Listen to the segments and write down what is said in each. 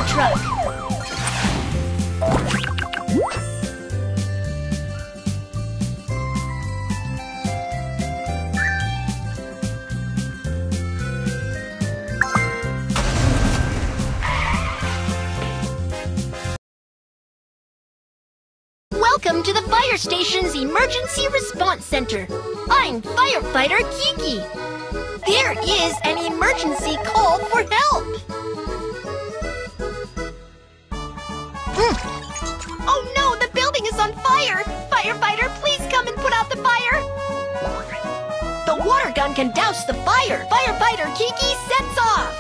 fire truck. Welcome to the fire station's emergency response center. I'm firefighter Kiki. There is an emergency call for help. Oh no, the building is on fire! Firefighter, please come and put out the fire! The water gun can douse the fire. Firefighter Kiki sets off.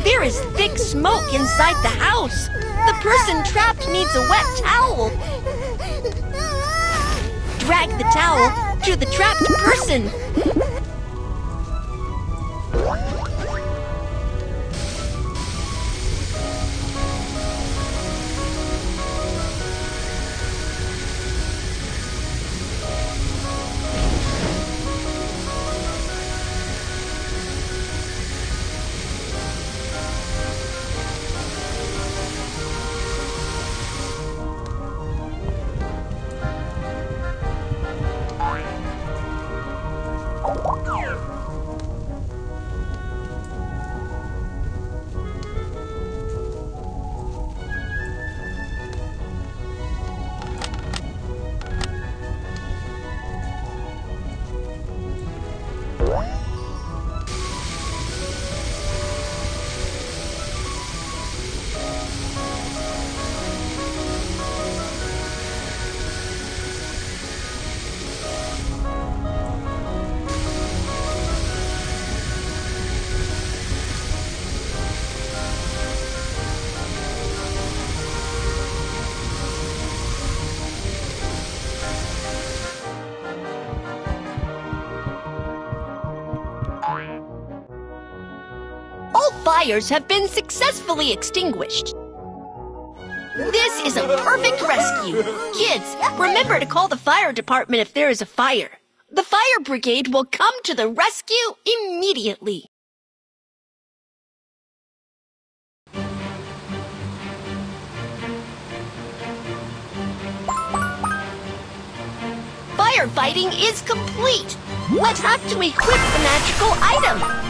There is thick smoke inside the house. The person trapped needs a wet towel. Drag the towel to the trapped person. All fires have been successfully extinguished. This is a perfect rescue. Kids, remember to call the fire department if there is a fire. The fire brigade will come to the rescue immediately. Firefighting is complete. Let's have to equip the magical item.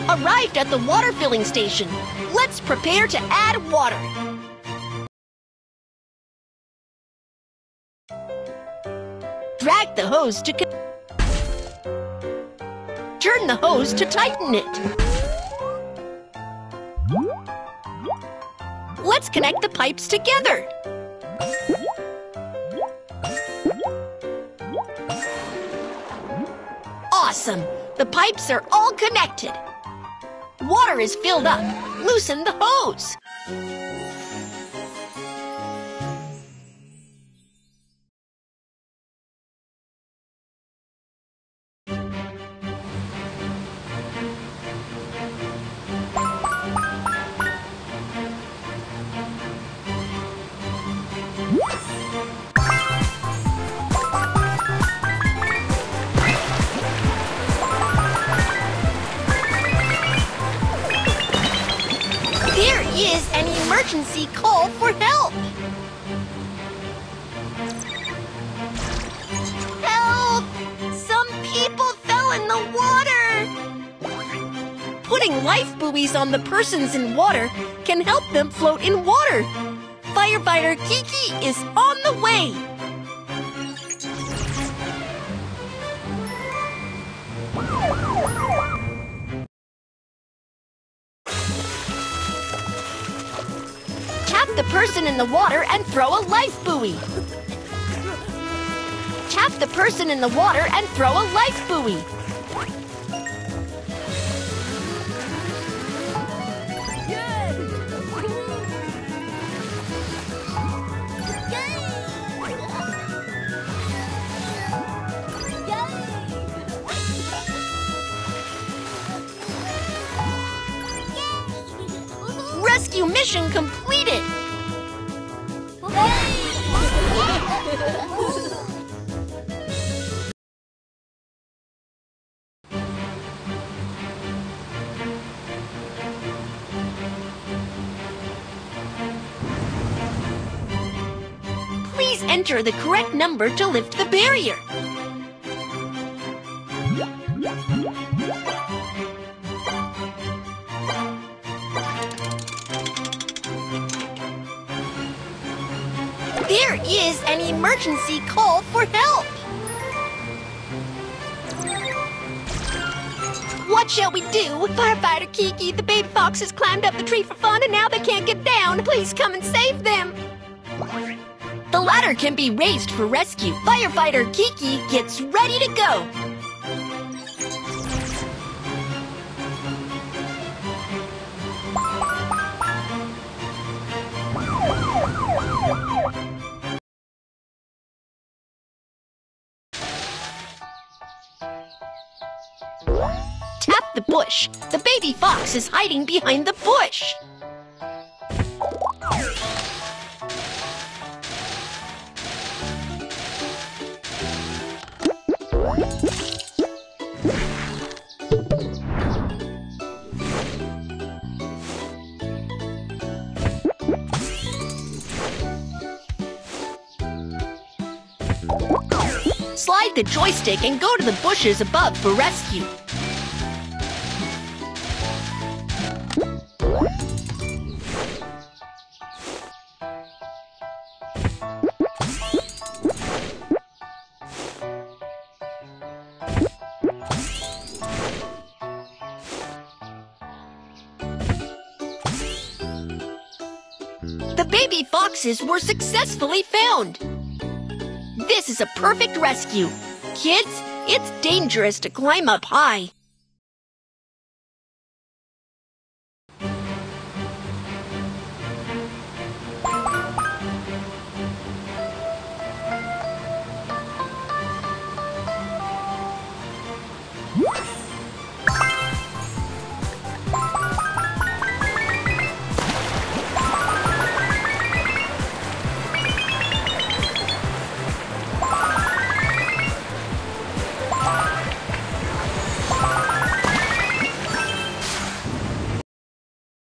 Arrived at the water filling station. Let's prepare to add water. Drag the hose to turn the hose to tighten it. Let's connect the pipes together. Awesome! The pipes are all connected. Water is filled up. Loosen the hose. emergency call for help. Help! Some people fell in the water. Putting life buoys on the persons in water can help them float in water. Firefighter Kiki is on the way. Tap the person in the water and throw a life buoy. Tap the person in the water and throw a life buoy. Rescue mission completed! Please enter the correct number to lift the barrier. There is an emergency call for help. What shall we do? Firefighter Kiki, the baby foxes climbed up the tree for fun and now they can't get down. Please come and save them. The ladder can be raised for rescue. Firefighter Kiki gets ready to go. Tap the bush. The baby fox is hiding behind the bush. Slide the joystick and go to the bushes above for rescue. The baby foxes were successfully found. This is a perfect rescue. Kids, it's dangerous to climb up high.